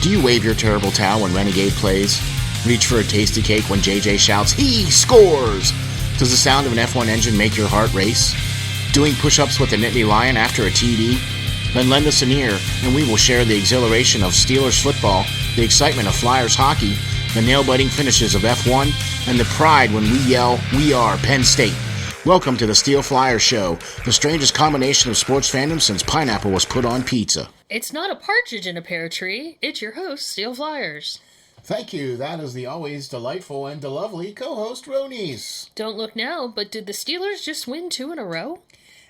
Do you wave your terrible towel when Renegade plays? Reach for a tasty cake when JJ shouts, "He scores!" Does the sound of an F1 engine make your heart race? Doing push-ups with a Nittany Lion after a TD? Then lend us an ear, and we will share the exhilaration of Steelers football, the excitement of Flyers hockey, the nail-biting finishes of F1, and the pride when we yell, "We are Penn State." Welcome to the SteelFlyers Show, the strangest combination of sports fandom since pineapple was put on pizza. It's not a partridge in a pear tree. It's your host, SteelFlyers. Thank you. That is the always delightful and lovely co-host, Ronies. Don't look now, but did the Steelers just win 2 in a row?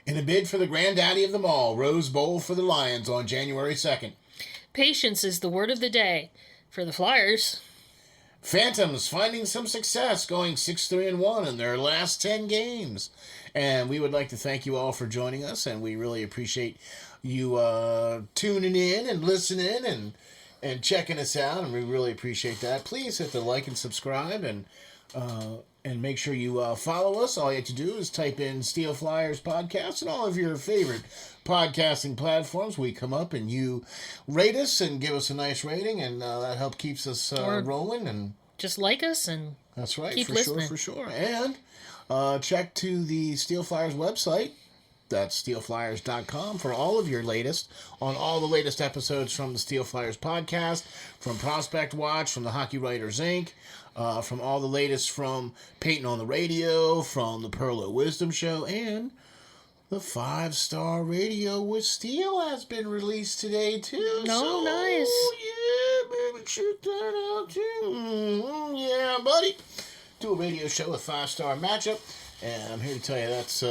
In a bid for the granddaddy of them all, Rose Bowl for the Lions on January 2nd. Patience is the word of the day. For the Flyers. Phantoms finding some success, going 6-3-1 in their last 10 games. And we would like to thank you all for joining us, and we really appreciate you tuning in and listening and checking us out, and we really appreciate that. Please hit the like and subscribe, and make sure you follow us. All you have to do is type in SteelFlyers Podcast and all of your favorite podcasting platforms. We come up and you rate us and give us a nice rating, and that helps keeps us rolling. And just like us and that's right, keep for listening. sure. And check to the SteelFlyers website. That's SteelFlyers.com for all of your latest on all the latest episodes from the SteelFlyers podcast, from Prospect Watch, from the Hockey Writers Inc., from all the latest from Peyton on the Radio, from the Pearl of Wisdom Show, and the 5-Star Radio with Steel has been released today, too. Oh, nice. Yeah, baby, check that out, too. Yeah, buddy. Do a radio show with 5-Star Matchup, and I'm here to tell you that's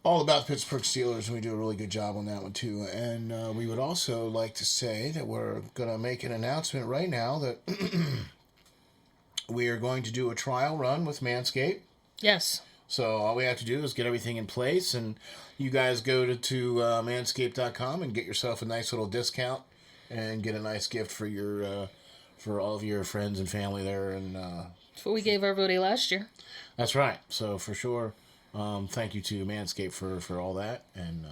all about the Pittsburgh Steelers, and we do a really good job on that one, too. And we would also like to say that we're going to make an announcement right now that we are going to do a trial run with Manscaped. Yes. So all we have to do is get everything in place, and you guys go to manscaped.com and get yourself a nice little discount and get a nice gift for your for all of your friends and family there. And that's what we gave everybody last year. That's right. So for sure, thank you to Manscaped for all that, and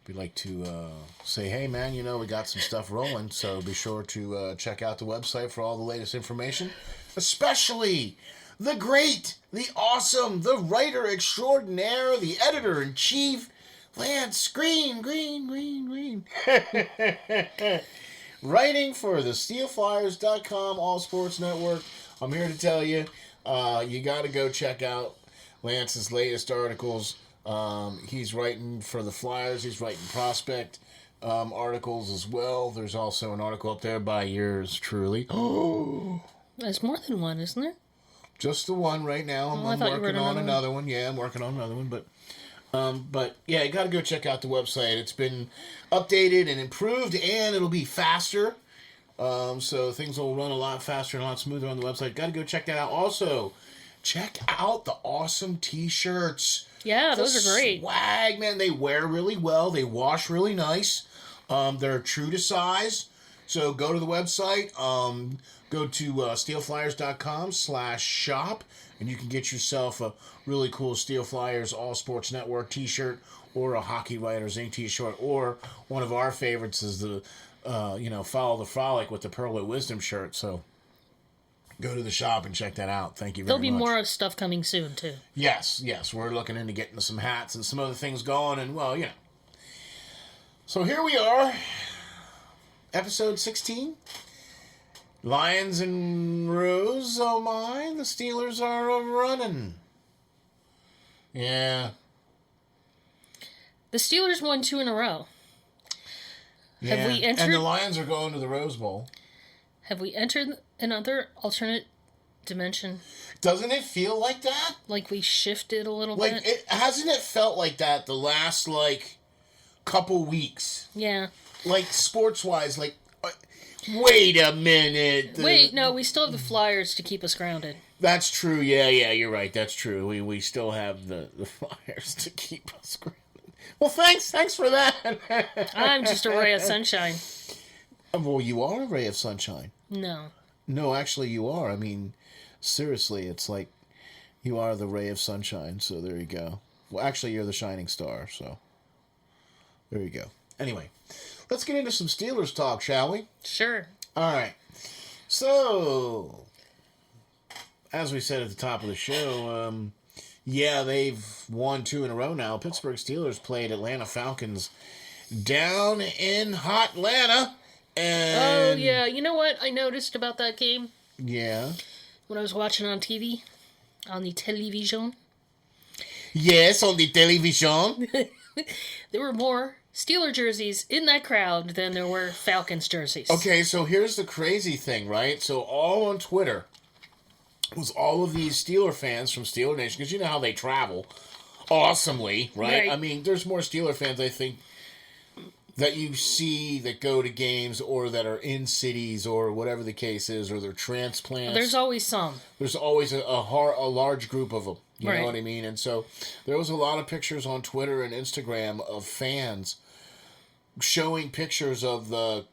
we'd like to say, hey man, we got some stuff rolling, so be sure to check out the website for all the latest information, especially the great, the awesome, the writer extraordinaire, the editor-in-chief, Lance Green. Writing for the SteelFlyers.com All Sports Network. I'm here to tell you, you got to go check out Lance's latest articles. He's writing for the Flyers. He's writing Prospect articles as well. There's also an article up there by yours truly. Oh, there's more than one, isn't there? Just the one right now. I'm working on another one. Yeah, I'm working on another one. But yeah, you got to go check out the website. It's been updated and improved, and it'll be faster. So things will run a lot faster and a lot smoother on the website. Got to go check that out. Also, check out the awesome T-shirts. Yeah, those are great. Swag, man. They wear really well. They wash really nice. They're true to size. So go to the website. Go to SteelFlyers.com/shop, and you can get yourself a really cool SteelFlyers All Sports Network T-shirt, or a Hockey Writers Inc. T-shirt, or one of our favorites is the Follow the Frolic with the Pearl of Wisdom shirt. So go to the shop and check that out. Thank you very much. There'll be more stuff coming soon, too. Yes. We're looking into getting some hats and some other things going, and, well, So here we are, episode 16. Lions and Rose, oh my, the Steelers are running. Yeah. The Steelers won 2 in a row. Yeah. Have we entered? And the Lions are going to the Rose Bowl. Have we entered another alternate dimension? Doesn't it feel like that? Like we shifted a little bit? Hasn't it felt like that the last, couple weeks? Yeah. Sports-wise, wait a minute. Wait, no, we still have the Flyers to keep us grounded. That's true. Yeah, you're right. That's true. We still have the Flyers to keep us grounded. Well, thanks for that. I'm just a ray of sunshine. Well, you are a ray of sunshine. No. No, actually you are. I mean, seriously, it's like you are the ray of sunshine, so there you go. Well, actually, you're the shining star, so there you go. Anyway, let's get into some Steelers talk, shall we? Sure. All right. So, as we said at the top of the show, yeah, they've won 2 in a row now. Pittsburgh Steelers played Atlanta Falcons down in hot Atlanta. And Oh, yeah. You know what I noticed about that game? Yeah. When I was watching on TV? On the television? Yes, on the television. There were more Steeler jerseys in that crowd than there were Falcons jerseys. Okay, so here's the crazy thing, right? So all on Twitter was all of these Steeler fans from Steeler Nation, because you know how they travel awesomely, right? I mean, there's more Steeler fans, I think, that you see that go to games or that are in cities or whatever the case is, or they're transplants. There's always some. There's always a large group of them. You Right. know what I mean? And so there was a lot of pictures on Twitter and Instagram of fans showing pictures of the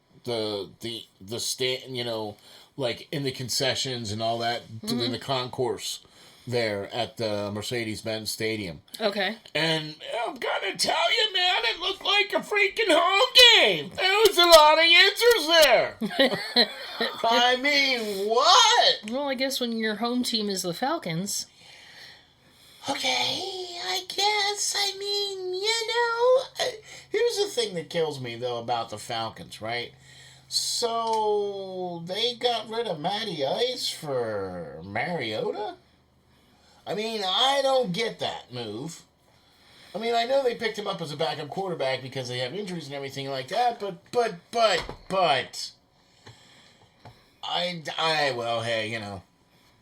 stand, you know, like in the concessions and all that, in the concourse there at the Mercedes-Benz Stadium. Okay. And I'm gonna tell you, man, it looked like a freaking home game. There was a lot of answers there. I mean, what? Well, I guess when your home team is the Falcons. Okay, I guess. I mean, you know, here's the thing that kills me, though, about the Falcons, right? So, they got rid of Matty Ice for Mariota? I mean, I don't get that move. I mean, I know they picked him up as a backup quarterback because they have injuries and everything like that, but, well, hey, you know,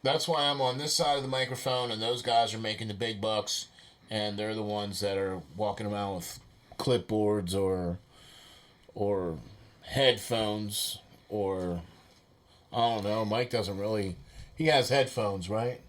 that's why I'm on this side of the microphone, and those guys are making the big bucks, and they're the ones that are walking around with clipboards or headphones, or, I don't know, Mike doesn't really, he has headphones, right?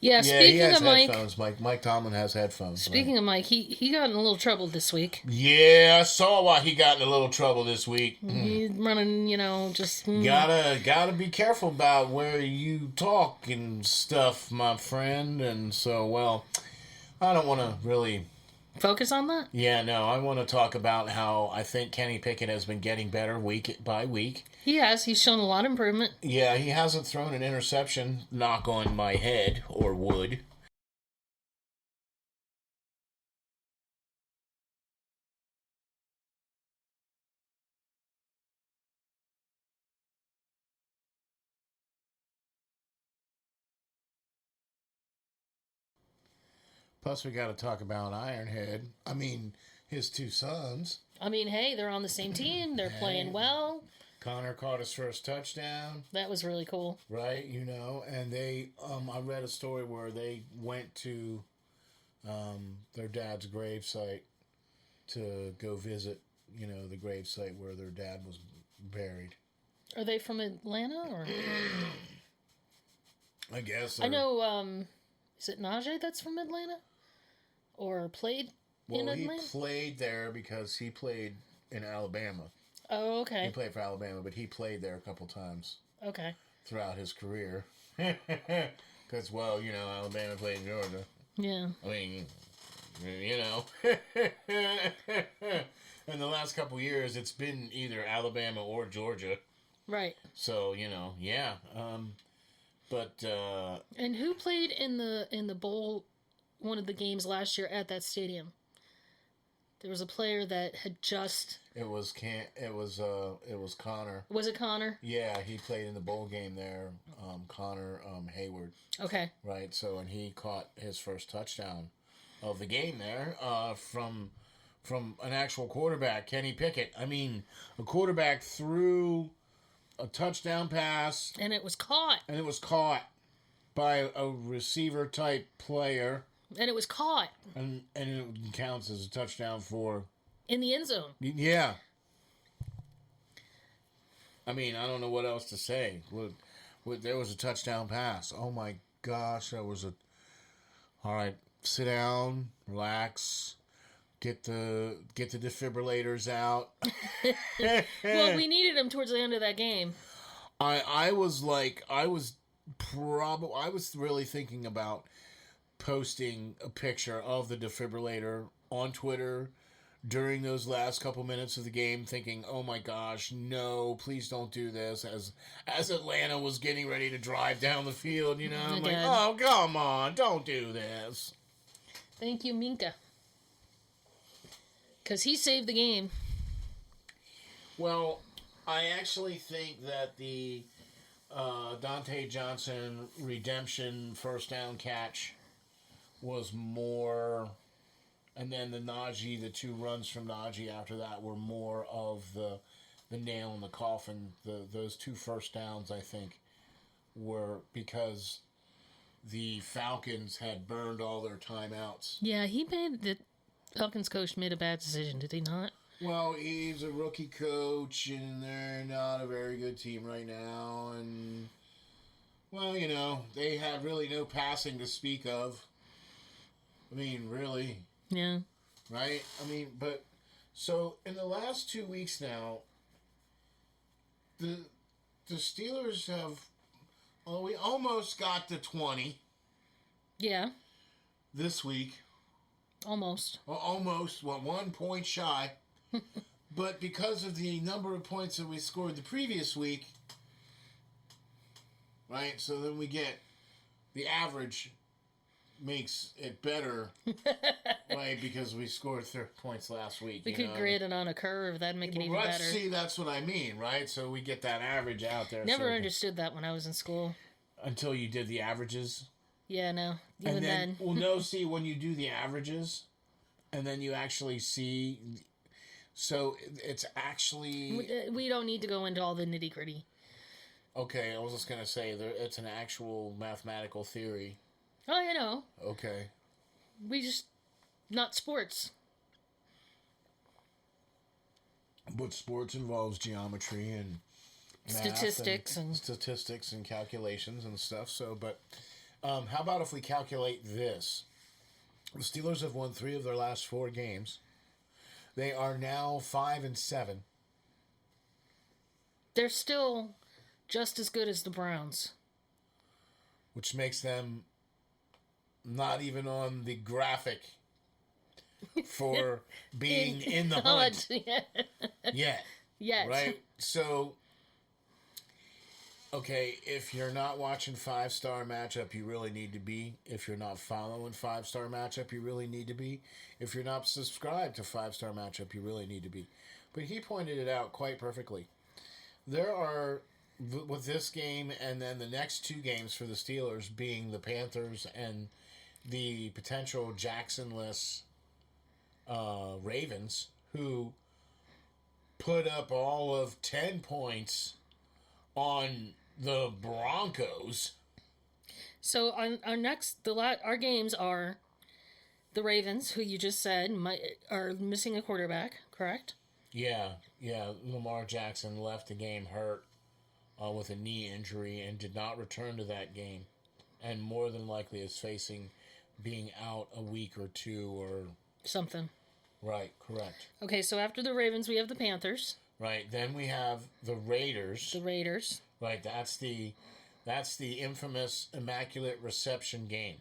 Yeah, speaking he has of Mike, headphones. Mike Tomlin has headphones. Speaking of Mike, he got in a little trouble this week. Yeah, I saw why he got in a little trouble this week. He's running, you know, just... Gotta be careful about where you talk and stuff, my friend. And so, well, I don't want to really... Focus on that? Yeah, no, I want to talk about how I think Kenny Pickett has been getting better week by week. He has. He's shown a lot of improvement. Yeah, he hasn't thrown an interception, knock on my head, or wood. Plus, we got to talk about Ironhead. I mean, his 2 sons. I mean, hey, they're on the same team. They're playing well. Connor caught his first touchdown. That was really cool. Right, you know, and they, I read a story where they went to their dad's gravesite to go visit, you know, the gravesite where their dad was buried. Are they from Atlanta, or? I guess. I know, is it Najee that's from Atlanta? Or played in Atlanta? Well, he played there because he played in Alabama. Oh, okay. He played for Alabama, but he played there a couple times. Okay. Throughout his career. Because, well, you know, Alabama played in Georgia. Yeah. I mean, you know. In the last couple years, it's been either Alabama or Georgia. Right. So, you know, yeah. And who played in the bowl, one of the games last year at that stadium? There was a player that had just... It was Connor. Was it Connor? Yeah, he played in the bowl game there. Connor Hayward. Okay. Right, so, and he caught his first touchdown of the game there from an actual quarterback, Kenny Pickett. I mean, a quarterback threw a touchdown pass. And it was caught. And it was caught by a receiver-type player. And it was caught. And it counts as a touchdown for... In the end zone. Yeah. I mean, I don't know what else to say. There was a touchdown pass. Oh, my gosh. That was a... All right, sit down, relax, get the defibrillators out. Well, we needed them towards the end of that game. I was really thinking about posting a picture of the defibrillator on Twitter during those last couple minutes of the game thinking, oh my gosh, no, please don't do this, as Atlanta was getting ready to drive down the field, you know? I'm like, oh, come on, don't do this. Thank you, Minka. Because he saved the game. Well, I actually think that the Dante Johnson redemption first down catch was more... And then the 2 runs from Najee after that were more of the nail in the coffin. Those 2 first downs, I think, were because the Falcons had burned all their timeouts. Yeah, the Falcons coach made a bad decision, did he not? Well, he's a rookie coach, and they're not a very good team right now. And, well, you know, they had really no passing to speak of. I mean, really... Yeah. Right? I mean, but... So, in the last 2 weeks now, the Steelers have... Oh, we almost got to 20. Yeah. This week. Almost. Well, almost. 1 point shy. But because of the number of points that we scored the previous week... Right? So then we get the average... makes it better, right? Because we scored 30 points last week. We could grade it on a curve. That'd make it even better. See, that's what I mean, right? So we get that average out there. Never understood that when I was in school. Until you did the averages? Yeah, no. Even then. Well, no, see, when you do the averages, and then you actually see... So it's actually... We don't need to go into all the nitty-gritty. Okay, I was just going to say, it's an actual mathematical theory. Oh, you know. Okay. We just... Not sports. But sports involves geometry and statistics and calculations and stuff. So, but how about if we calculate this? The Steelers have won 3 of their last 4 games. They are now 5-7. They're still just as good as the Browns. Which makes them not even on the graphic for being in the hunt yet. Yes. Right? So, okay, if you're not watching 5-Star Matchup, you really need to be. If you're not following 5-Star Matchup, you really need to be. If you're not subscribed to 5-Star Matchup, you really need to be. But he pointed it out quite perfectly. There are, with this game and then the next 2 games for the Steelers being the Panthers and the potential Jackson-less Ravens, who put up all of 10 points on the Broncos. So our games are the Ravens, who you just said are missing a quarterback, correct? Yeah. Lamar Jackson left the game hurt with a knee injury and did not return to that game, and more than likely is facing being out a week or 2 or something. Right, correct. Okay, so after the Ravens, we have the Panthers. Right, then we have the Raiders. Right, that's the infamous Immaculate Reception game.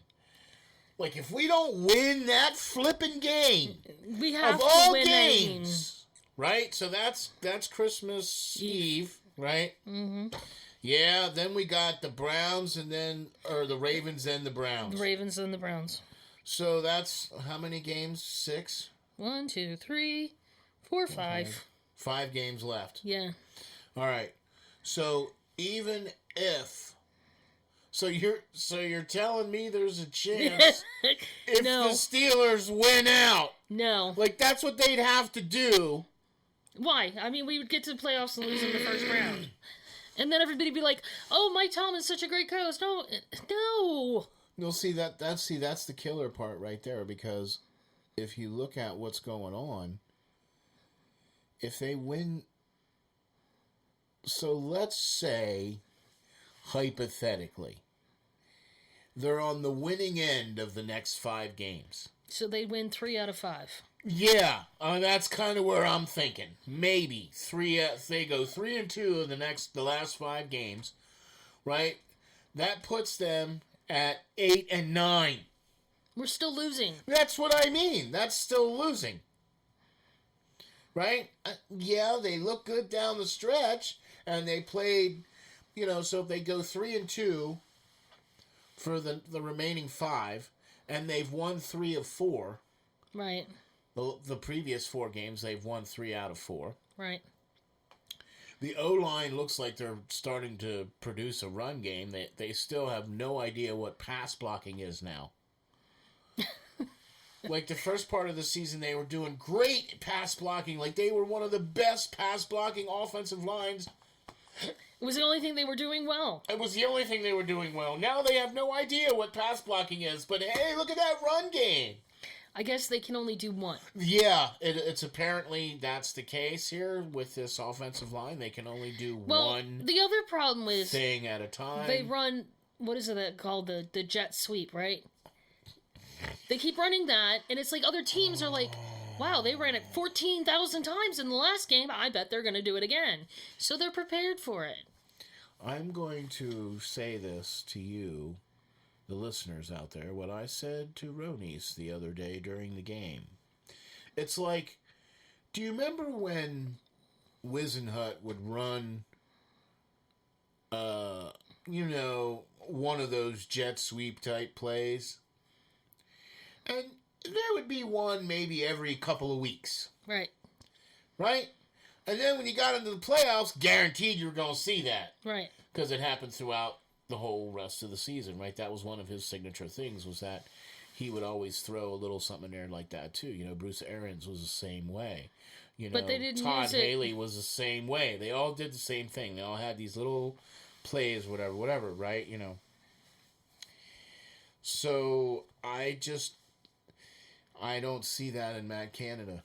Like, if we don't win that flipping game, we have of to all win games, right? So that's Christmas Eve, right? Mm-hmm. Yeah, then we got the Browns or the Ravens and the Browns. The Ravens and the Browns. So that's how many games? 6? 1, 2, 3, 4, 5. Okay. 5 games left. Yeah. All right. So even if... So you're telling me there's a chance if the Steelers win out. No. Like, that's what they'd have to do. Why? I mean, we would get to the playoffs and lose in the first round. And then everybody would be like, "Oh, Mike Tomlin's such a great coach." No. You'll see that's the killer part right there, because if you look at what's going on, if they win, so let's say hypothetically they're on the winning end of the next 5 games. So they win 3 out of 5. Yeah, that's kind of where I'm thinking. Maybe 3. They go 3-2 in the last 5 games, right? That puts them at 8-9. We're still losing. That's what I mean. That's still losing. right? Yeah, they look good down the stretch, and they played, so if they go 3-2 for the remaining 5, and they've won 3 of 4. Right. The previous 4 games, they've won 3 out of 4. Right. The O-line looks like they're starting to produce a run game. They still have no idea what pass blocking is now. Like, the first part of the season, they were doing great pass blocking. Like, they were one of the best pass blocking offensive lines. It was the only thing they were doing well. It was the only thing they were doing well. Now they have no idea what pass blocking is. But, hey, look at that run game. I guess they can only do one. Yeah, it's apparently that's the case here with this offensive line. They can only do one the other problem is thing at a time. They run, what is it called, the jet sweep, right? They keep running that, and it's like other teams are like, wow, they ran it 14,000 times in the last game. I bet they're going to do it again. So they're prepared for it. I'm going to say this to you, the listeners out there, what I said to Ronis the other day during the game. It's like, do you remember when Wisenhut would run, one of those jet sweep type plays? And there would be one maybe every couple of weeks. Right. Right? And then when you got into the playoffs, guaranteed you were going to see that. Right. Because it happened throughout the whole rest of the season, right? That was one of his signature things, was that he would always throw a little something in there like that too. Bruce Arians was the same way. But they didn't Todd use it. Haley was the same way. They all did the same thing. They all had these little plays, whatever, right? So I don't see that in Matt Canada.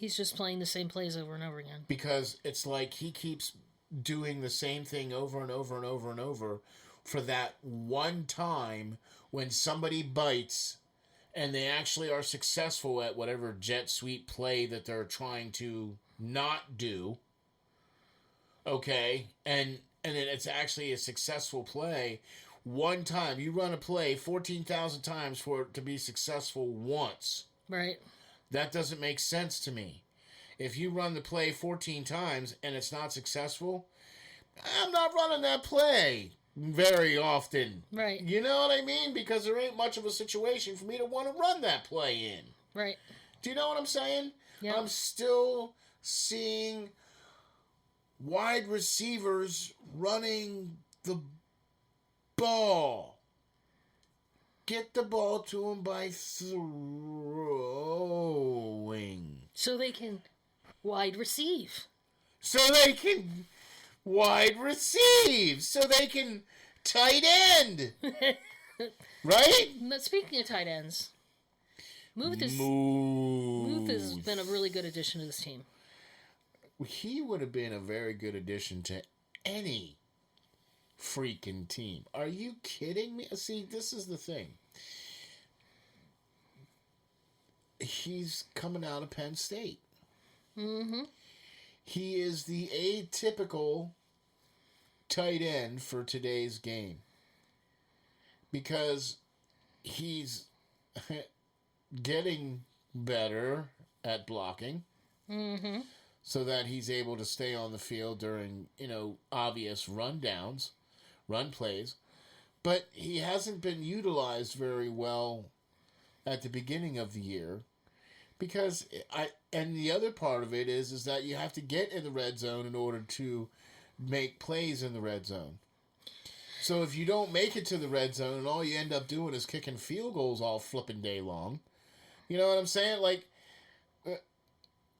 He's just playing the same plays over and over again. Because it's like he keeps doing the same thing over and over and over and over for that one time when somebody bites and they actually are successful at whatever jet sweep play that they're trying to not do. Okay? And then it's actually a successful play. One time, you run a play 14,000 times for it to be successful once. Right. That doesn't make sense to me. If you run the play 14 times and it's not successful, I'm not running that play very often. Right. You know what I mean? Because there ain't much of a situation for me to want to run that play in. Right. Do you know what I'm saying? Yeah. I'm still seeing wide receivers running the ball. Get the ball to them by throwing. So they can wide receive. So they can wide receive. So they can tight end. Right? Speaking of tight ends, Muth has been a really good addition to this team. He would have been a very good addition to any freaking team. Are you kidding me? See, this is the thing. He's coming out of Penn State. Mm-hmm. He is the atypical tight end for today's game. Because he's getting better at blocking. Mm-hmm. So that he's able to stay on the field during, obvious rundowns, run plays. But he hasn't been utilized very well at the beginning of the year. Because and the other part of it is that you have to get in the red zone in order to make plays in the red zone. So if you don't make it to the red zone and all you end up doing is kicking field goals all flipping day long, you know what I'm saying? Like,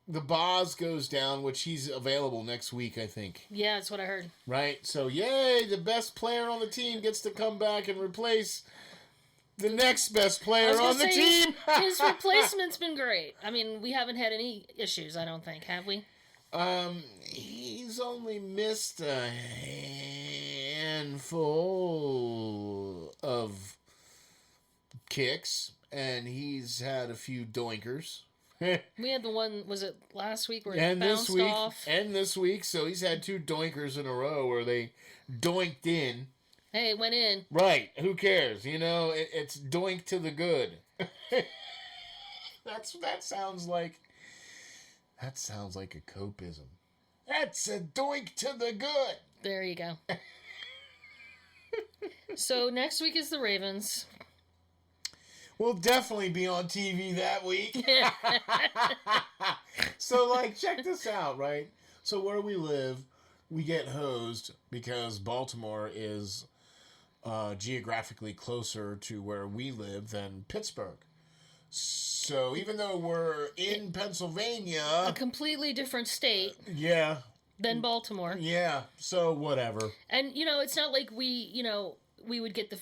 the Boz goes down, which he's available next week, I think. Yeah, that's what I heard. Right? So, yay, the best player on the team gets to come back and replace the next best player on the team. His replacement's been great. I mean, we haven't had any issues, I don't think, have we? He's only missed a handful of kicks, and he's had a few doinkers. We had the one, was it last week where it bounced off? And this week, so he's had 2 doinkers in a row where they doinked in. Hey, it went in. Right, who cares? It's doink to the good. That sounds like That sounds like a copism. That's a doink to the good. There you go. So next week is the Ravens. We'll definitely be on TV that week. So, like, check this out, right? So where we live, we get hosed because Baltimore is geographically closer to where we live than Pittsburgh. So even though we're in Pennsylvania... A completely different state. Yeah. Than Baltimore. Yeah, so whatever. And, it's not like we would get the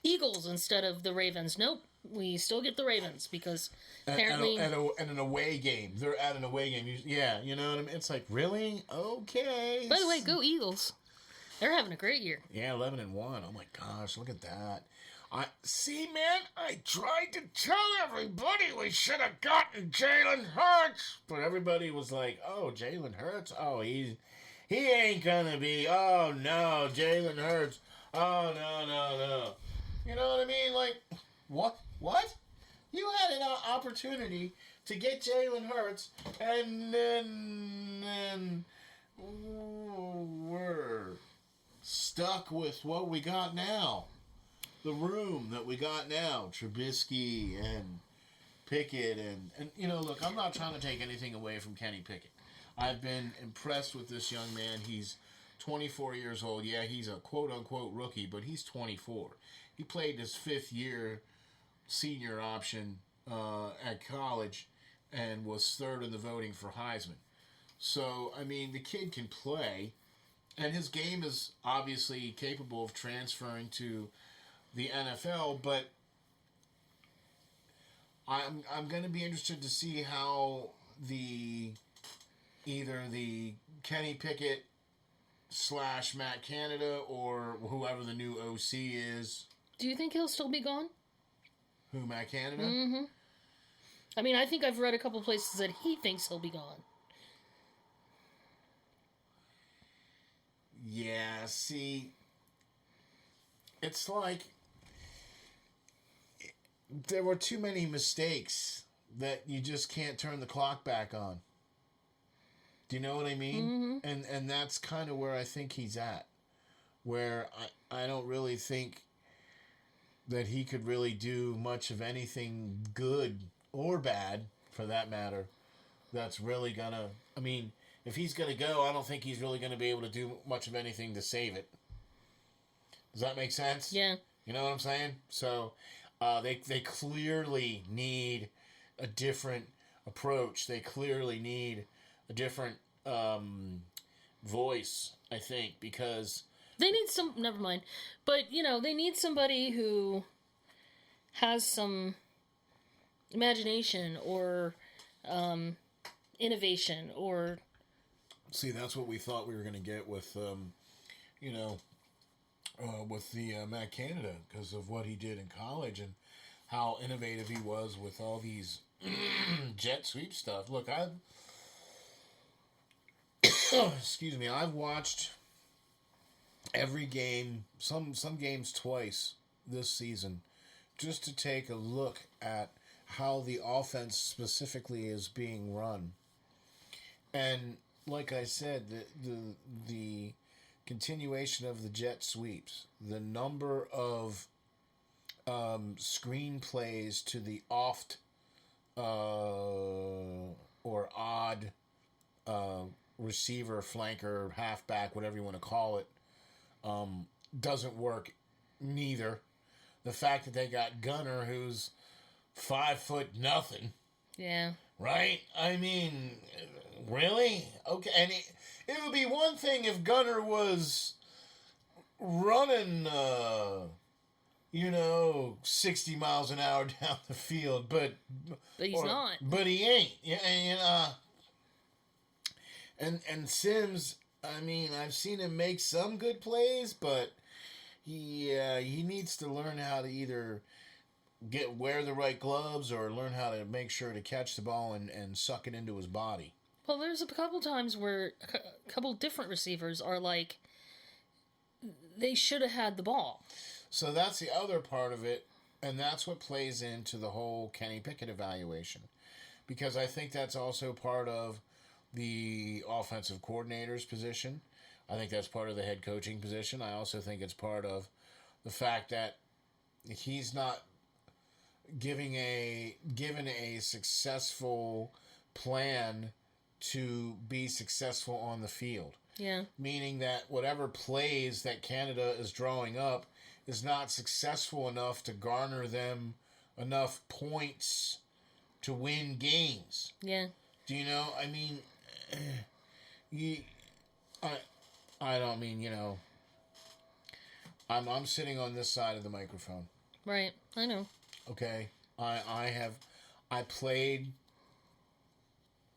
Eagles instead of the Ravens. Nope. We still get the Ravens because apparently... At an away game. They're at an away game. Yeah, you know what I mean? It's like, really? Okay. By the way, go Eagles. They're having a great year. Yeah, 11-1. Oh my gosh, look at that. I tried to tell everybody we should have gotten Jalen Hurts. But everybody was like, oh, Jalen Hurts? Oh, he ain't gonna be. Oh, no, Jalen Hurts. Oh, no. You know what I mean? Like, what? You had an opportunity to get Jalen Hurts, and then we're stuck with what we got now. The room that we got now, Trubisky and Pickett, and look, I'm not trying to take anything away from Kenny Pickett. I've been impressed with this young man. He's 24 years old. Yeah, he's a quote-unquote rookie, but he's 24. He played his fifth year senior option at college and was third in the voting for Heisman. So, I mean, the kid can play, and his game is obviously capable of transferring to the NFL, but I'm going to be interested to see how either the Kenny Pickett / Matt Canada or whoever the new OC is. Do you think he'll still be gone? Who, Matt Canada? Mm-hmm. I mean, I think I've read a couple places that he thinks he'll be gone. Yeah, see, it's like there were too many mistakes that you just can't turn the clock back on. Do you know what I mean? Mm-hmm. And that's kind of where I think he's at. Where I don't really think that he could really do much of anything good or bad, for that matter, that's really gonna... I mean, if he's gonna go, I don't think he's really gonna be able to do much of anything to save it. Does that make sense? Yeah. You know what I'm saying? So... They clearly need a different approach. They clearly need a different voice, I think, because... They need some... Never mind. But, they need somebody who has some imagination or innovation or... See, that's what we thought we were going to get with, with the Matt Canada, because of what he did in college and how innovative he was with all these jet sweep stuff. Look, I've watched every game, some games twice this season, just to take a look at how the offense specifically is being run. And like I said, the continuation of the jet sweeps, the number of screenplays to the oft or odd receiver, flanker, halfback, whatever you want to call it, doesn't work neither. The fact that they got Gunner, who's 5'0" nothing. Yeah. Right? I mean, really? Okay. And it would be one thing if Gunner was running, 60 miles an hour down the field, but he's not. But he ain't. And Sims, I mean, I've seen him make some good plays, but he needs to learn how to either wear the right gloves or learn how to make sure to catch the ball and suck it into his body. Well, there's a couple times where a couple different receivers are like, they should have had the ball. So that's the other part of it, and that's what plays into the whole Kenny Pickett evaluation. Because I think that's also part of the offensive coordinator's position. I think that's part of the head coaching position. I also think it's part of the fact that he's not given a successful plan to be successful on the field. Yeah. Meaning that whatever plays that Canada is drawing up is not successful enough to garner them enough points to win games. Yeah. Do you know? I mean, I don't mean, I'm sitting on this side of the microphone. Right. I know. Okay. I played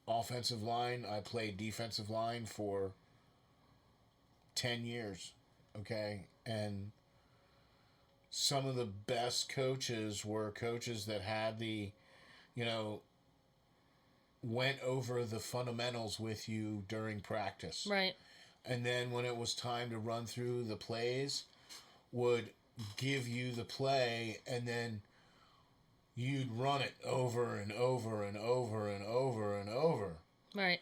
offensive line. I played defensive line for 10 years. Okay. And some of the best coaches were coaches that had went over the fundamentals with you during practice. Right. And then when it was time to run through the plays, would give you the play, and then you'd run it over and over and over and over and over. Right.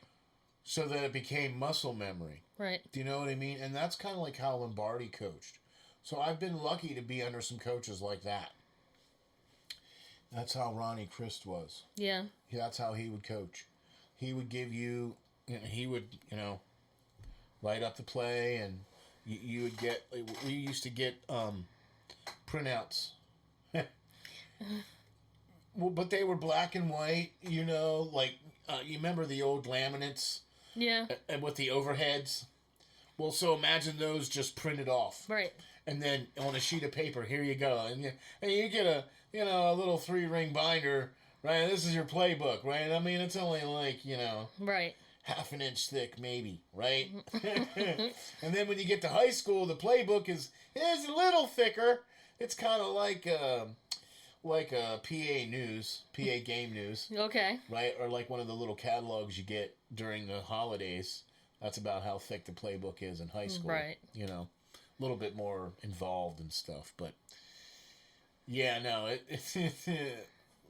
So that it became muscle memory. Right. Do you know what I mean? And that's kind of like how Lombardi coached. So I've been lucky to be under some coaches like that. That's how Ronnie Christ was. Yeah. That's how he would coach. He would give you, he would, write up the play, and you would get, we used to get printouts. Well, but they were black and white, you remember the old laminates? Yeah. And with the overheads? Well, so imagine those just printed off. Right. And then on a sheet of paper, here you go. And you get a little 3-ring binder, right? This is your playbook, right? I mean, it's only like, Right. half an inch thick, maybe, right? And then when you get to high school, the playbook is a little thicker. It's kind of like a PA game news. Okay. Right? Or like one of the little catalogs you get during the holidays. That's about how thick the playbook is in high school. Right. A little bit more involved and stuff. But, yeah, no.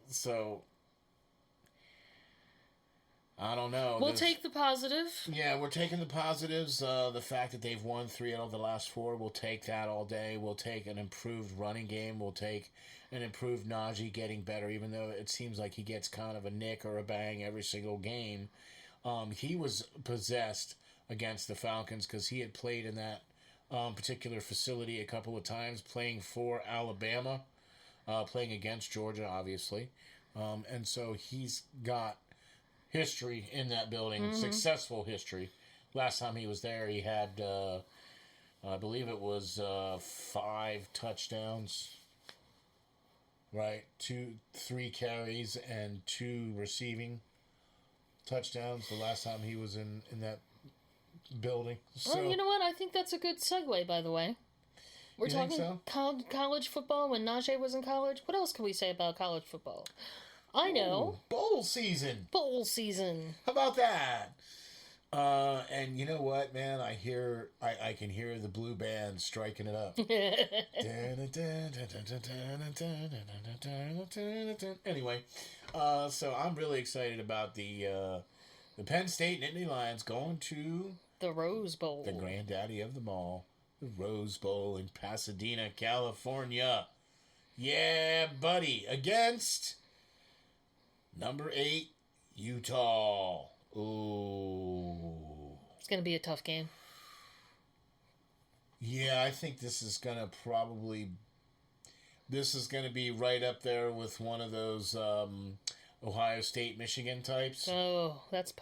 So, I don't know. We'll take the positive. Yeah, we're taking the positives. The fact that they've won 3 out of the last 4, we'll take that all day. We'll take an improved running game. We'll take an improved Najee getting better, even though it seems like he gets kind of a nick or a bang every single game. He was possessed against the Falcons because he had played in that particular facility a couple of times, playing for Alabama, playing against Georgia, obviously. And so he's got history in that building, successful history. Last time he was there, he had, I believe it was 5 touchdowns, right? 3 carries and 2 receiving touchdowns the last time he was in that building. So, Well, you know what? I think that's a good segue, by the way. We're You think talking college football when Najee was in college. What else can we say about college football? I know. Bowl season. Bowl season. How about that? And you know what, man? I can hear the blue band striking it up. Anyway, so I'm really excited about the Penn State Nittany Lions going to The Rose Bowl. the granddaddy of them all, the Rose Bowl in Pasadena, California. Yeah, buddy, against number 8, Utah. Ooh. It's going to be a tough game. Yeah, I think this is going to be right up there with one of those Ohio State, Michigan types. Oh, that's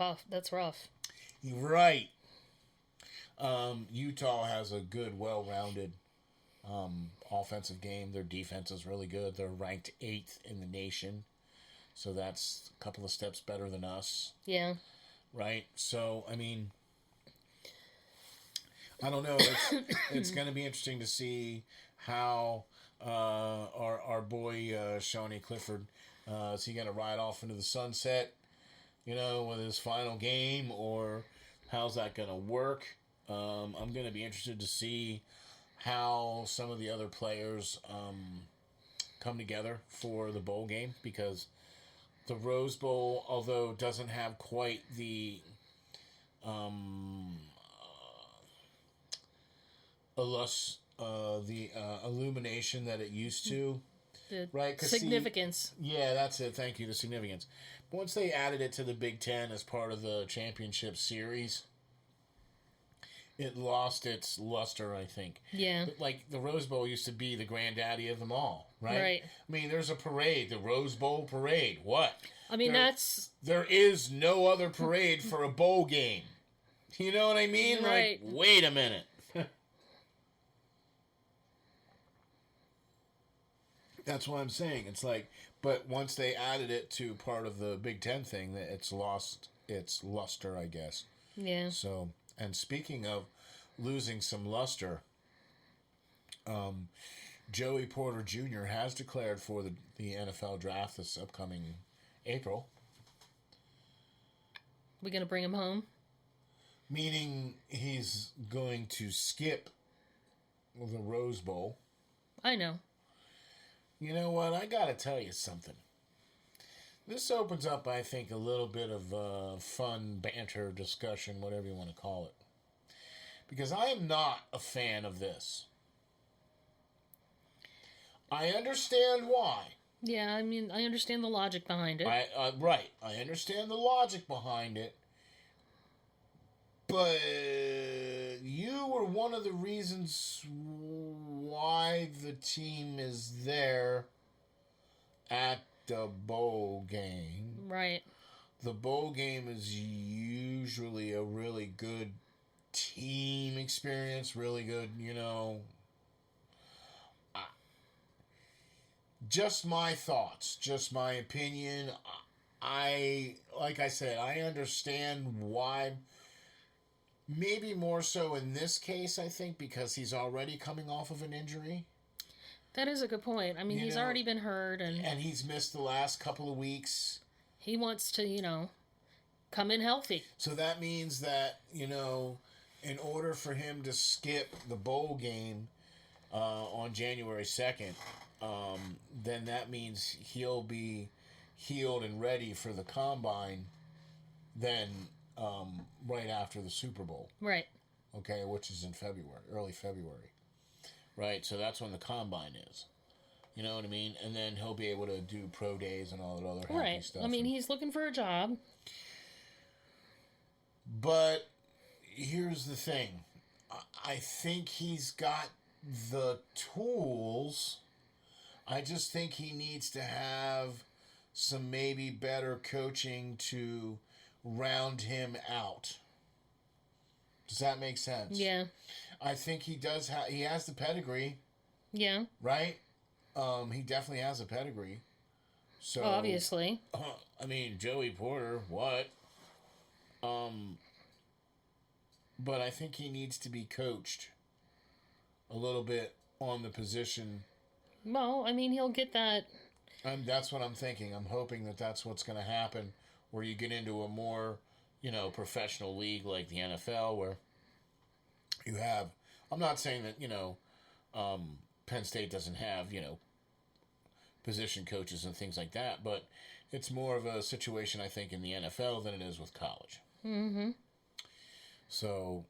rough. Right. Utah has a good, well-rounded offensive game. Their defense is really good. They're ranked 8th in the nation. So that's a couple of steps better than us. Yeah. Right? So, I mean, I don't know. It's going to be interesting to see how our boy Shawnee Clifford, is he going to ride off into the sunset, with his final game, or how's that going to work? I'm going to be interested to see how some of the other players come together for the bowl game, because the Rose Bowl, although doesn't have quite the the illumination that it used to. The Right, 'cause significance. Yeah, that's it. Thank you. The significance. But once they added it to the Big Ten as part of the championship series, it lost its luster, I think. Yeah. But like the Rose Bowl used to be the granddaddy of them all, right? Right. I mean, there's a parade, the Rose Bowl parade. What? I mean, There is no other parade for a bowl game. You know what I mean? Right. Like, wait a minute. That's what I'm saying. It's like, but once they added it to part of the Big Ten thing, that it's lost its luster, I guess. Yeah. So, and speaking of losing some luster, Joey Porter Jr. has declared for the NFL draft this upcoming April. We gonna bring him home? Meaning he's going to skip the Rose Bowl. I know. You know what? I gotta tell you something. This opens up, I think, a little bit of fun banter, discussion, whatever you want to call it. Because I am not a fan of this. I understand why. Yeah, I mean, I understand the logic behind it. Right. I understand the logic behind it. But you were one of the reasons why the team is there at the bowl game. Right. The bowl game is usually a really good team experience, really good, just my thoughts, just my opinion. Like I said, I understand why. Maybe more so in this case, I think, because he's already coming off of an injury. That is a good point. I mean, he's already been hurt. And he's missed the last couple of weeks. He wants to, come in healthy. So that means that, in order for him to skip the bowl game on January 2nd, then that means he'll be healed and ready for the combine then right after the Super Bowl. Right. Okay, which is in February, early February. Right, so that's when the combine is. You know what I mean? And then he'll be able to do pro days and all that other happy stuff. I mean, he's looking for a job. But here's the thing. I think he's got the tools. I just think he needs to have some maybe better coaching to round him out. Does that make sense? Yeah. I think he does he has the pedigree. Yeah. Right? He definitely has a pedigree. So obviously. I mean, Joey Porter, what? But I think he needs to be coached a little bit on the position. Well, I mean, he'll get that. That's what I'm thinking. I'm hoping that that's what's going to happen, where you get into a more, professional league like the NFL, where you have. I'm not saying that Penn State doesn't have position coaches and things like that, but it's more of a situation, I think, in the NFL than it is with college. Mm-hmm. So,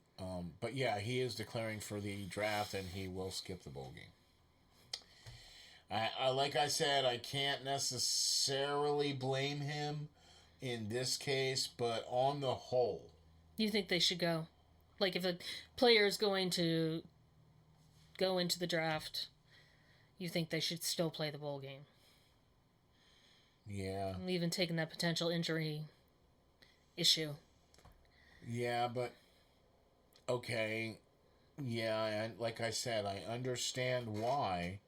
but yeah, he is declaring for the draft, and he will skip the bowl game. I like I said, I can't necessarily blame him in this case, but on the whole, you think they should go? Like, if a player is going to go into the draft, you think they should still play the bowl game? Yeah. Even taking that potential injury issue. Yeah, but okay. Yeah, like I said, I understand why.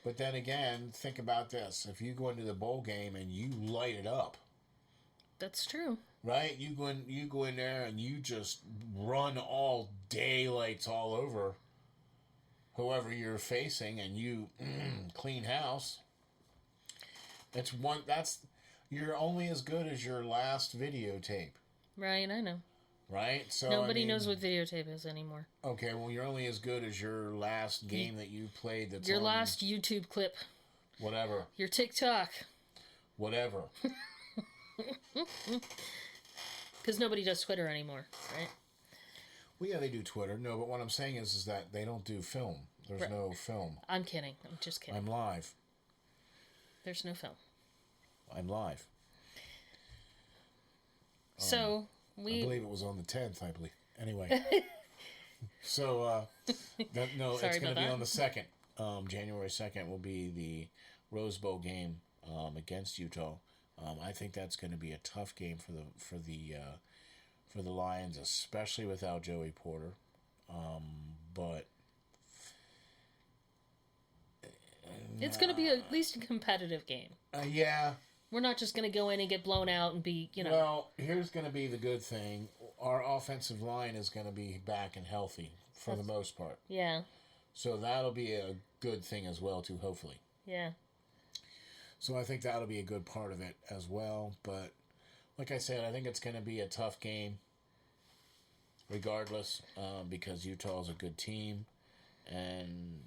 But then again, think about this. If you go into the bowl game and you light it up. That's true. Right? You go in there and you just run all daylights all over whoever you're facing, and you clean house. You're only as good as your last videotape. Right, I know. Right? So nobody knows what videotape is anymore. Okay, well, you're only as good as your last game that you played. That's your last YouTube clip. Whatever. Your TikTok. Whatever. Because nobody does Twitter anymore, right? Well, yeah, they do Twitter. No, but what I'm saying is that they don't do film. There's no film. I'm kidding. I'm just kidding. I'm live. There's no film. I'm live. So, I believe it was on the 10th, I believe. Anyway. So, Sorry it's going to be that. on the 2nd. January 2nd will be the Rose Bowl game against Utah. I think that's going to be a tough game for the Lions, especially without Joey Porter. But It's going to be at least a competitive game. yeah. We're not just going to go in and get blown out and be, Well, here's going to be the good thing. Our offensive line is going to be back and healthy for the most part. Yeah. So that'll be a good thing as well, too, hopefully. Yeah. So I think that'll be a good part of it as well. But like I said, I think it's going to be a tough game regardless because Utah's a good team. And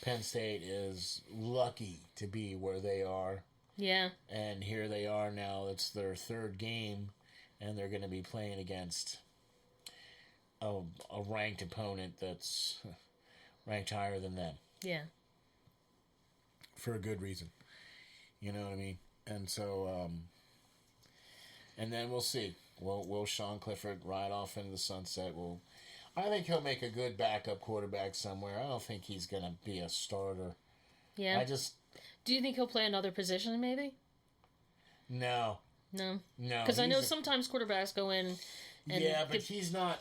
Penn State is lucky to be where they are. Yeah. And here they are now. It's their third game, and they're going to be playing against a ranked opponent that's ranked higher than them. Yeah. For a good reason. You know what I mean? And so, and then we'll see. Will Sean Clifford ride off into the sunset? I think he'll make a good backup quarterback somewhere. I don't think he's going to be a starter. Yeah. Do you think he'll play another position, maybe? No. No. Because I know sometimes quarterbacks go in and... Yeah, but he's not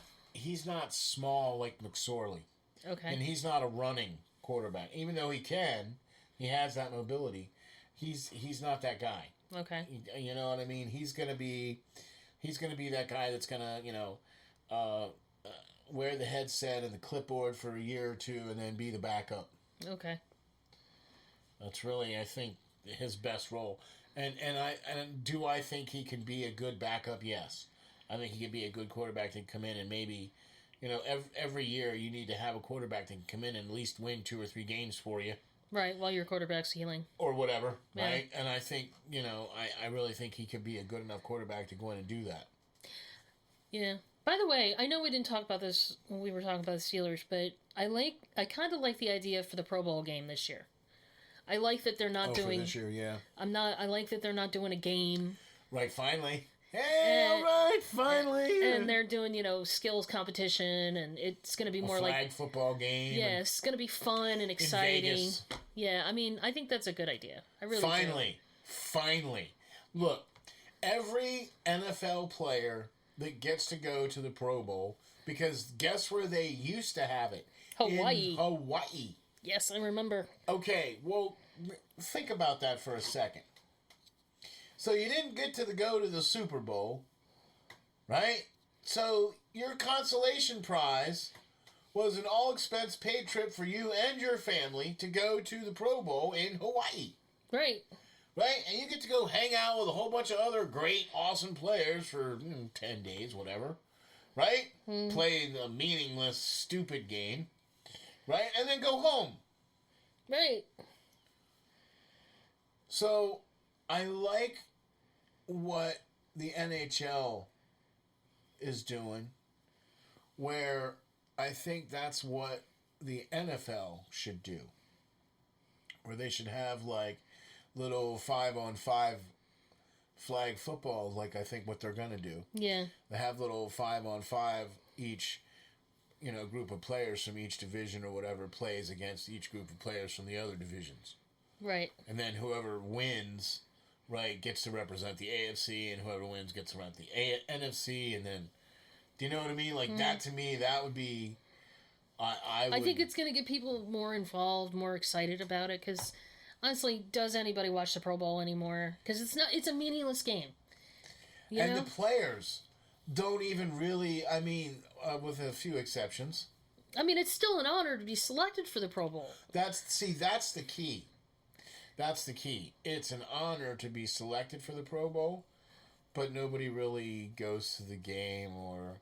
small like McSorley. Okay. And he's not a running quarterback. Even though he has that mobility, he's not that guy. Okay. You know what I mean? He's going to be that guy that's going to, wear the headset and the clipboard for a year or two and then be the backup. Okay. That's really, I think, his best role. And do I think he can be a good backup? Yes. I think he can be a good quarterback that can come in and maybe, every year you need to have a quarterback that can come in and at least win 2 or 3 games for you. Right, while your quarterback's healing. Or whatever, yeah. Right? And I think, I really think he could be a good enough quarterback to go in and do that. Yeah. By the way, I know we didn't talk about this when we were talking about the Steelers, but I kind of like the idea for the Pro Bowl game this year. I like that they're not doing... for this year, yeah. I like that they're not doing a game. Right, finally. Hey, all right, finally. And they're doing, skills competition, and it's going to be more flag like... football game. Yeah, it's going to be fun and exciting. In Vegas. Yeah, I think that's a good idea. I really Finally. Look, every NFL player that gets to go to the Pro Bowl, because guess where they used to have it? Hawaii. In Hawaii. Yes, I remember. Okay, well, think about that for a second. So you didn't get to go to the Super Bowl, right? So your consolation prize was an all-expense paid trip for you and your family to go to the Pro Bowl in Hawaii. Right. Right? And you get to go hang out with a whole bunch of other great, awesome players for 10 days, whatever. Right? Play the meaningless, stupid game. Right? And then go home. Right. So, I like what the NHL is doing, where I think that's what the NFL should do. Where they should have, little 5-on-5 flag football, I think what they're going to do. Yeah. They have little 5-on-5 each, group of players from each division or whatever plays against each group of players from the other divisions. Right. And then whoever wins, right, gets to represent the AFC, and whoever wins gets to represent the NFC, and then, do you know what I mean? That to me, that would be, I think it's going to get people more involved, more excited about it, because... Honestly, does anybody watch the Pro Bowl anymore? Because it's a meaningless game. And the players don't even really, with a few exceptions. It's still an honor to be selected for the Pro Bowl. That's the key. That's the key. It's an honor to be selected for the Pro Bowl, but nobody really goes to the game or,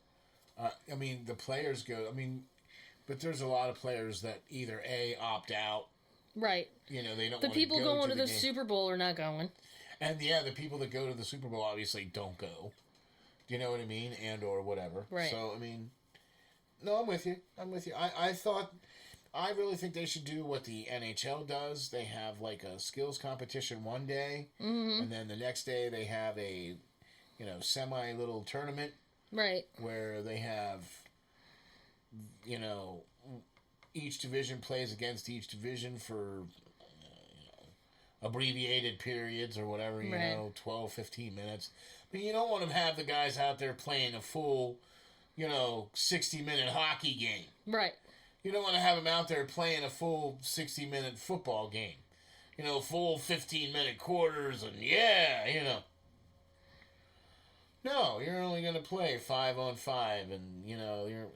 the players go, but there's a lot of players that either A, opt out. Right. They don't. The people go going to the game. Super Bowl are not going. And yeah, the people that go to the Super Bowl obviously don't go. Do you know what I mean? And or whatever. Right. So, I mean, no, I'm with you. I really think they should do what the NHL does. They have like a skills competition one day, and then the next day they have a, semi little tournament. Right. Where they have, each division plays against each division for abbreviated periods or whatever, 12, 15 minutes. But you don't want to have the guys out there playing a full, 60-minute hockey game. Right. You don't want to have them out there playing a full 60-minute football game. Full 15-minute quarters and No, you're only going to play 5-on-5 and, you're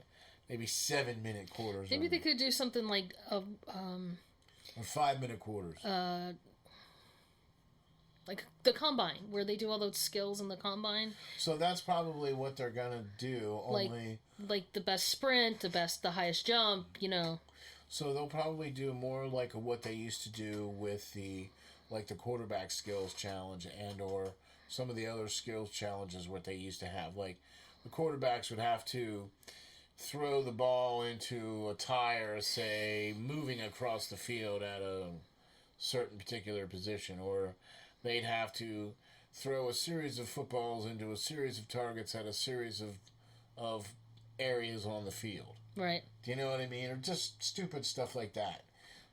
maybe 7-minute quarters. Maybe they could do something like or 5-minute quarters. Like the combine, where they do all those skills in the combine. So that's probably what they're gonna do. Like the best sprint, the highest jump, So they'll probably do more like what they used to do with the quarterback skills challenge and or some of the other skills challenges what they used to have. Like the quarterbacks would have to throw the ball into a tire, say, moving across the field at a certain particular position, or they'd have to throw a series of footballs into a series of targets at a series of areas on the field. Right. Do you know what I mean? Or just stupid stuff like that.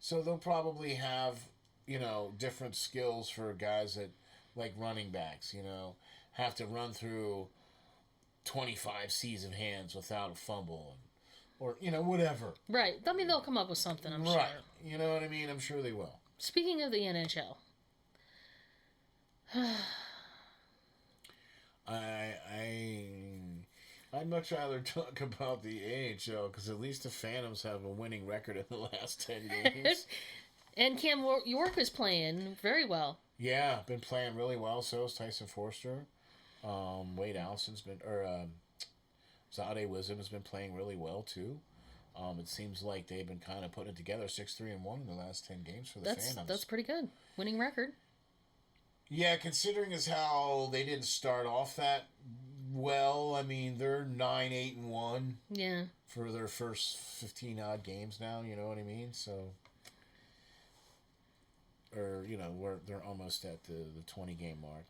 So they'll probably have, different skills for guys that, like running backs, have to run through 25 seas of hands without a fumble, or, whatever. Right. I mean, they'll come up with something, I'm sure. Right. You know what I mean? I'm sure they will. Speaking of the NHL... I'd much rather talk about the AHL because at least the Phantoms have a winning record in the last 10 games. And Cam York is playing very well. Yeah, been playing really well. So is Tyson Forster. Wade Allison's been, Zade Wisdom has been playing really well too. It seems like they've been kind of putting it together 6-3-1 in the last 10 games for the Phantoms. That's pretty good. Winning record. Yeah, considering as how they didn't start off that well. I mean, they're 9-8-1. Yeah. For their first 15 odd games now. You know what I mean? So, or they're almost at the 20 game mark.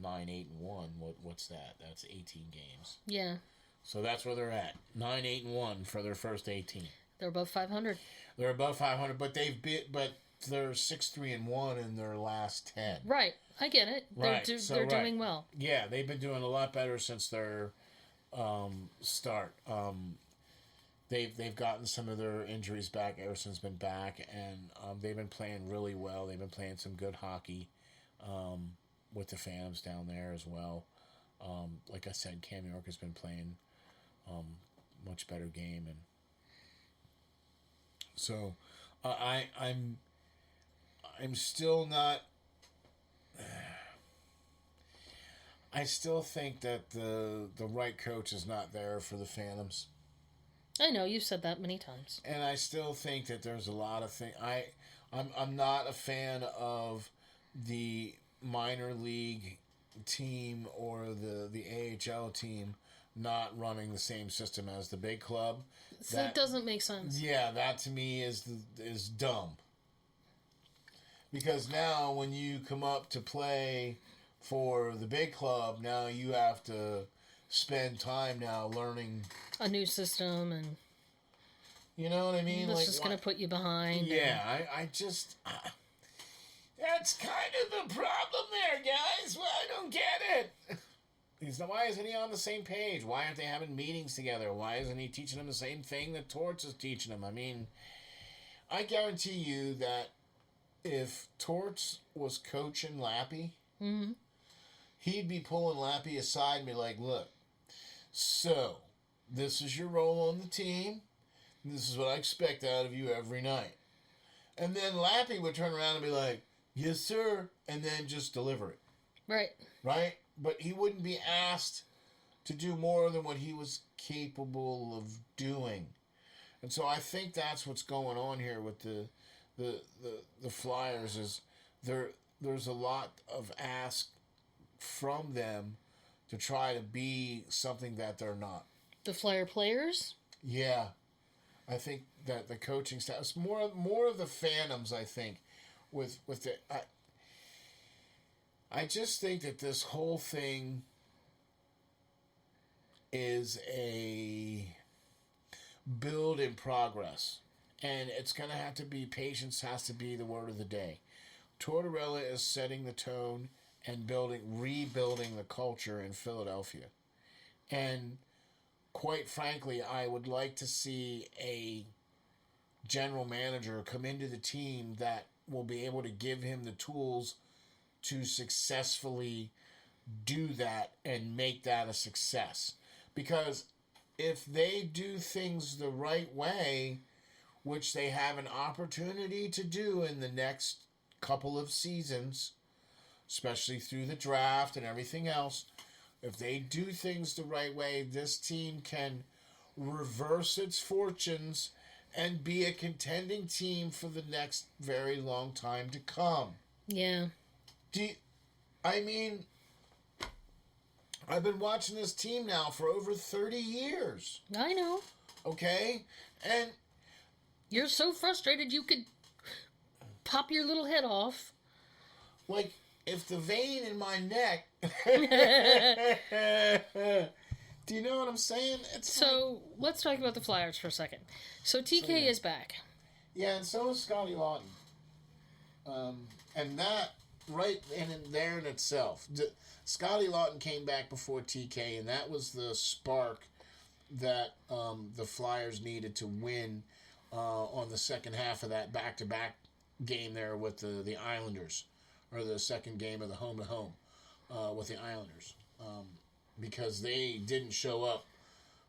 9-8-1. What's that? That's 18 games. Yeah. So that's where they're at. 9-8-1 for their first 18. They're above 500. They're above 500, but they're 6-3-1 in their last 10. Right, I get it. They're doing well. Yeah, they've been doing a lot better since their start. They've gotten some of their injuries back. Erison's been back, and they've been playing really well. They've been playing some good hockey with the Phantoms down there as well. Like I said, Cam York has been playing much better game, and so I'm still not. I still think that the right coach is not there for the Phantoms. I know, you've said that many times. And I still think that there's a lot of things. I'm not a fan of the minor league team or the AHL team not running the same system as the big club. That doesn't make sense. Yeah, that to me is dumb. Because now when you come up to play for the big club, now you have to spend time now learning a new system, and you know what I mean? That's just going to put you behind. Yeah, I just that's kind of the problem there, guys. Well, I don't get it. Why isn't he on the same page? Why aren't they having meetings together? Why isn't he teaching them the same thing that Torts is teaching them? I mean, I guarantee you that if Torts was coaching Lappy, he'd be pulling Lappy aside and be like, look, so this is your role on the team. This is what I expect out of you every night. And then Lappy would turn around and be like, yes, sir, and then just deliver it. Right. Right? But he wouldn't be asked to do more than what he was capable of doing. And so I think that's what's going on here with the Flyers is there's a lot of ask from them to try to be something that they're not. The Flyer players? Yeah. I think that the coaching staff is more of the Phantoms, I think, with the I just think that this whole thing is a build in progress. And it's going to have to be, patience has to be the word of the day. Tortorella is setting the tone and rebuilding the culture in Philadelphia. And quite frankly, I would like to see a general manager come into the team that will be able to give him the tools to successfully do that and make that a success. Because if they do things the right way, which they have an opportunity to do in the next couple of seasons, especially through the draft and everything else, if they do things the right way, this team can reverse its fortunes and be a contending team for the next very long time to come. Yeah. I've been watching this team now for over 30 years. I know. Okay? And you're so frustrated you could pop your little head off. Like, if the vein in my neck... Do you know what I'm saying? Let's talk about the Flyers for a second. So TK is back. Yeah, and so is Scotty Laughton. And that, right in there in itself. Scotty Laughton came back before TK, and that was the spark that the Flyers needed to win on the second half of that back-to-back game there with the Islanders, or the second game of the home-to-home with the Islanders, because they didn't show up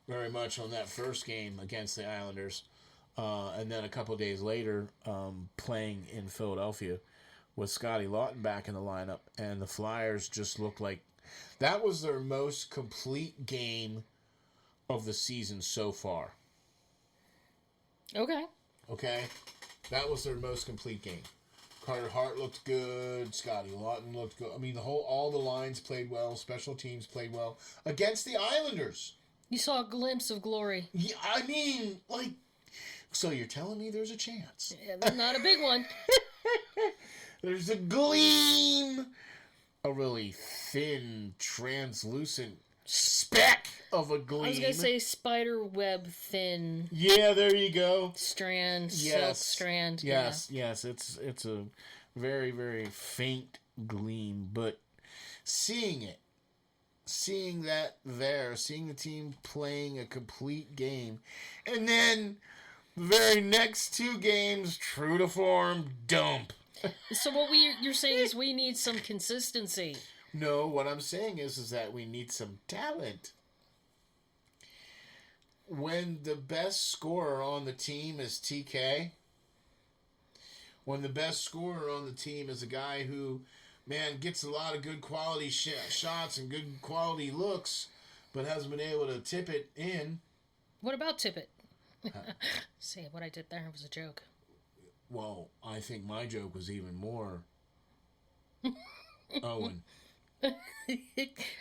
very much on that first game against the Islanders, and then a couple of days later playing in Philadelphia with Scotty Laughton back in the lineup, and the Flyers just looked like that was their most complete game of the season so far. Okay. That was their most complete game. Carter Hart looked good. Scotty Laughton looked good. I mean, all the lines played well. Special teams played well against the Islanders. You saw a glimpse of glory. Yeah, so you're telling me there's a chance? Yeah, not a big one. There's a gleam, a really thin, translucent speck of a gleam. I was going to say spider web thin. Yeah, there you go. Strand, silk strand. Yes. It's a very, very faint gleam, but seeing that there, seeing the team playing a complete game, and then the very next two games, true to form, dump. So what you're saying is we need some consistency. No, what I'm saying is that we need some talent. When the best scorer on the team is TK, when the best scorer on the team is a guy who, gets a lot of good quality shots and good quality looks, but hasn't been able to tip it in. What about tip it? See, what I did there was a joke. Well, I think my joke was even more Owen.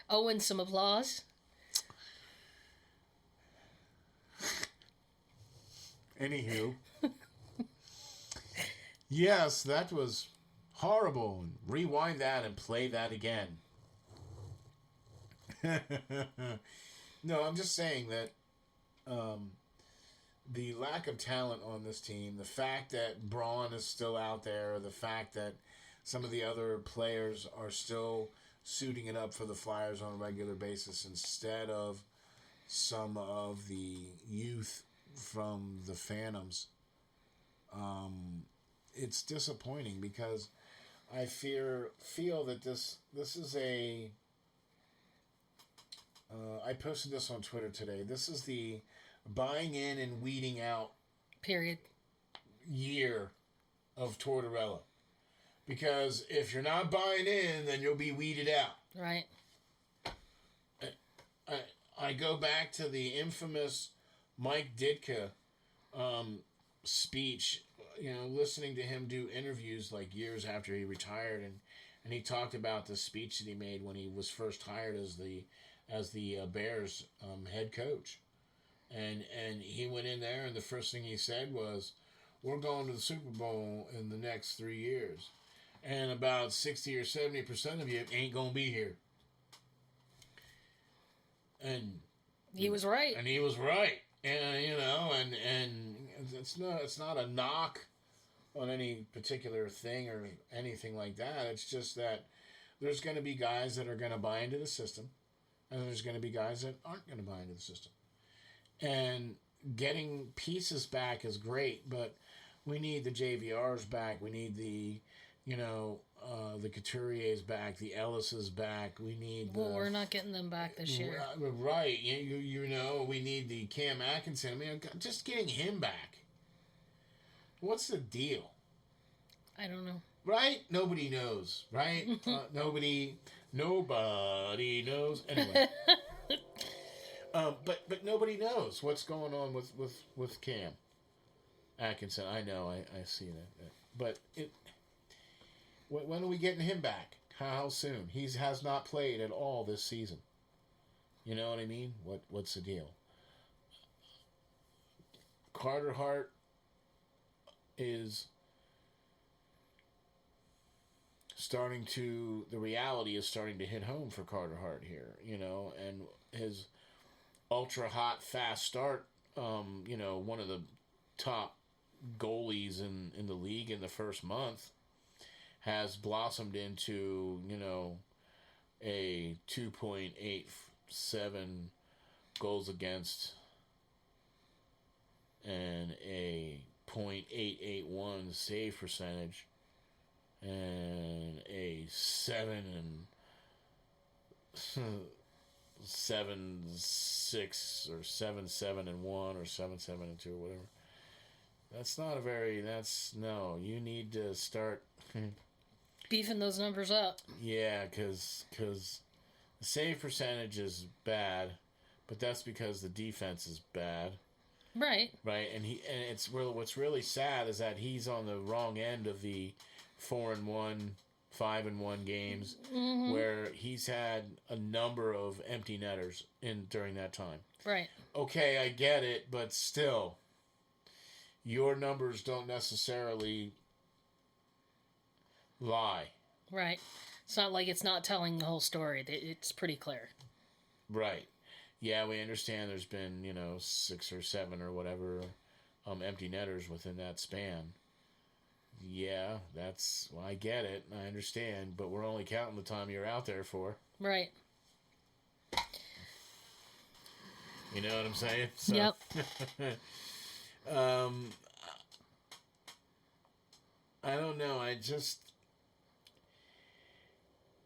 Owen, some applause. Anywho. Yes, that was horrible. And rewind that and play that again. No, I'm just saying that the lack of talent on this team, the fact that Braun is still out there, the fact that some of the other players are still suiting it up for the Flyers on a regular basis instead of some of the youth from the Phantoms, it's disappointing because I feel that this is a... I posted this on Twitter today. This is the buying in and weeding out year of Tortorella. Because if you're not buying in, then you'll be weeded out. Right. I go back to the infamous Mike Ditka speech, listening to him do interviews like years after he retired, and and he talked about the speech that he made when he was first hired as the Bears head coach, and he went in there, and the first thing he said was, "We're going to the Super Bowl in the next 3 years, and about 60 or 70% of you ain't gonna be here." And he was right. And he was right. And and it's not a knock on any particular thing or anything like that. It's just that there's going to be guys that are going to buy into the system, and there's going to be guys that aren't going to buy into the system. And getting pieces back is great, but we need the JVRs back. We need the Couturiers back, the Ellises back. We need Well, we're not getting them back this year. Right. We need the Cam Atkinson. I mean, just getting him back. What's the deal? I don't know. Right? Nobody knows, right? Nobody knows. Anyway. But nobody knows what's going on with Cam Atkinson. I know, I see that. But when are we getting him back? How soon? He has not played at all this season. You know what I mean? What's the deal? Carter Hart is the reality is starting to hit home for Carter Hart here, and his ultra hot fast start, one of the top goalies in the league in the first month, has blossomed into, a 2.87 goals against and a .881 save percentage and a 7.6 or 7.7-1 or 7.7-2 or whatever. You need to start beefing those numbers up. Yeah, because the save percentage is bad, but that's because the defense is bad. Right. Right, and what's really sad is that he's on the wrong end of the 4-1, 5-1 games, where he's had a number of empty netters during that time. Right. Okay, I get it, but still, your numbers don't necessarily lie. Right. It's not like it's not telling the whole story. It's pretty clear. Right. Yeah, we understand there's been, 6 or 7 or whatever empty netters within that span. Yeah, I get it. I understand, but we're only counting the time you're out there for. Right. You know what I'm saying? So, yep. I don't know.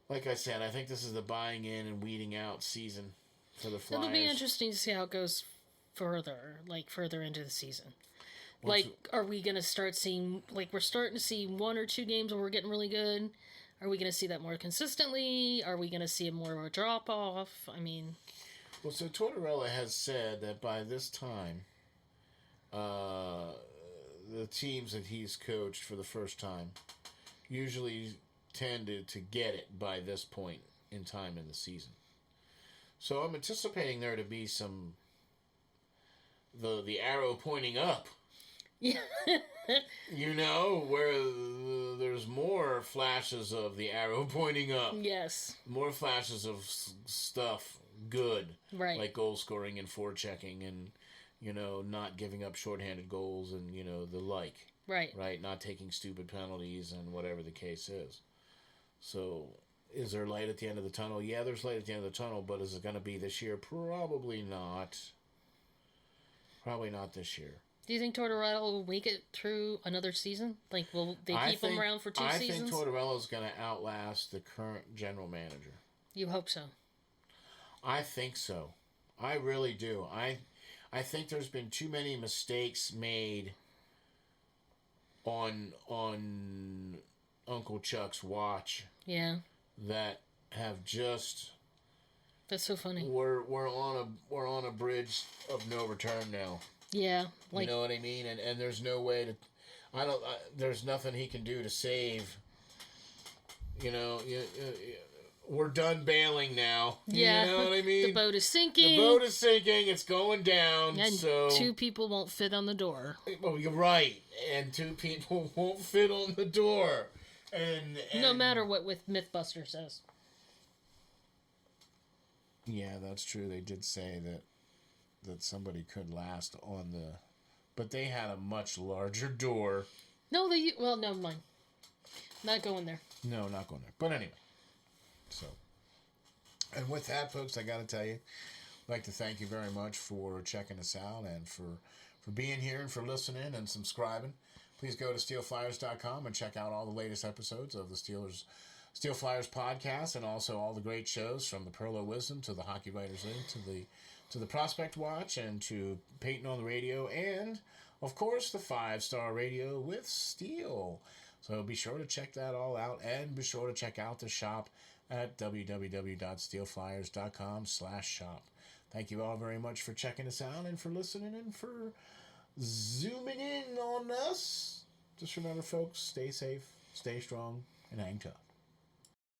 Like I said, I think this is the buying in and weeding out season for the Flyers. It'll be interesting to see how it goes further into the season. Are we going to start seeing, we're starting to see 1 or 2 games where we're getting really good? Are we going to see that more consistently? Are we going to see more of a drop-off? I mean... Well, so Tortorella has said that by this time, the teams that he's coached for the first time usually tended to get it by this point in time in the season. So I'm anticipating there to be some... the arrow pointing up. Yeah. Where there's more flashes of the arrow pointing up. Yes. More flashes of stuff good. Right. Like goal scoring and forechecking and, not giving up shorthanded goals and, the like. Right. Right? Not taking stupid penalties and whatever the case is. So, is there light at the end of the tunnel? Yeah, there's light at the end of the tunnel, but is it going to be this year? Probably not. Probably not this year. Do you think Tortorella will make it through another season? Will they keep him around for 2 seasons? I think Tortorella's going to outlast the current general manager. You hope so. I think so. I really do. I think there's been too many mistakes made on Uncle Chuck's watch. Yeah. That have just... That's so funny. We're on a bridge of no return now. Yeah, you know what I mean, and there's no way to, there's nothing he can do to save We're done bailing now. Yeah. You know what I mean? The boat is sinking. The boat is sinking. It's going down. And so 2 people won't fit on the door. Well, you're right. And 2 people won't fit on the door. And no matter what with Mythbuster says. Yeah, that's true. They did say that somebody could last on the... But they had a much larger door. No, well, never mind. Not going there. No, not going there. But anyway. So, and with that, folks, I got to tell you, I'd like to thank you very much for checking us out and for being here and for listening and subscribing. Please go to SteelFlyers.com and check out all the latest episodes of the Steel Flyers podcast, and also all the great shows from the Pearl of Wisdom to the Hockey Writers League to the Prospect Watch and to Peyton on the Radio, and of course the 5-Star Radio with Steel. So be sure to check that all out, and be sure to check out the shop at www.steelflyers.com/shop. Thank you all very much for checking us out and for listening and for zooming in on us. Just remember, folks, stay safe, stay strong, and hang tough.